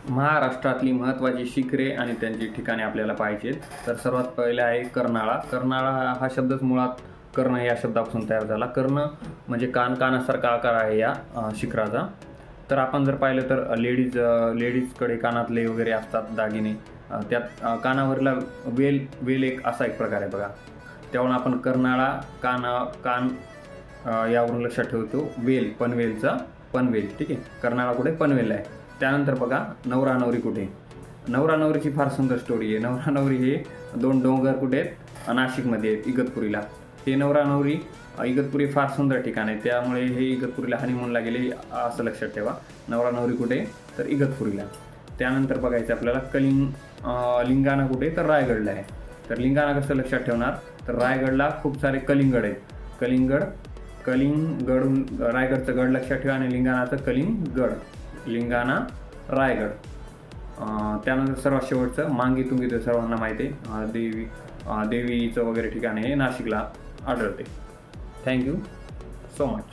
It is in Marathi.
महाराष्ट्रातली महत्त्वाची शिखरे आणि त्यांची ठिकाणे आपल्याला पाहिजेत. तर सर्वात पहिले आहे कर्नाळा. कर्नाळा हा शब्दच मुळात कर्ण या शब्दापासून तयार झाला. कर्ण म्हणजे कानासारखा आकार आहे या शिखराचा. तर आपण जर पाहिलं तर लेडीजकडे कानातले वगैरे असतात दागिने, त्यात कानावरला वेल एक असा एक प्रकार आहे बघा. त्यावरून आपण कर्नाळा कान यावरून लक्षात ठेवतो. पनवेलचा पनवेल, ठीक आहे. कर्नाळा कुठे? पनवेल आहे. त्यानंतर बघा नवरा नवरी कुठे. नवरा नवरीची फार सुंदर स्टोरी आहे. नवरा नवरी हे दोन डोंगर कुठे आहेत? नाशिकमध्ये आहेत, इगतपुरीला. हे नवरा नवरी इगतपुरी फार सुंदर ठिकाण आहे, त्यामुळे हे इगतपुरीला हनीमूनला गेले असं लक्षात ठेवा. नवरा नवरी कुठे? तर इगतपुरीला. त्यानंतर बघायचं आपल्याला लिंगाणा कुठे? तर रायगडला आहे. तर लिंगाणा कसं लक्षात ठेवणार? तर रायगडला खूप सारे कलिंगड आहेत. कलिंगड रायगडचं गड लक्षात ठेवा आणि लिंगाणाचं कलिंगड. लिंगाणा रायगड. त्यानंतर सर्वात शेवटचं मांगी तुंगी, सर्वांना माहिती आहे. देवीचं वगैरे ठिकाण हे नाशिकला आढळते. Thank you so much.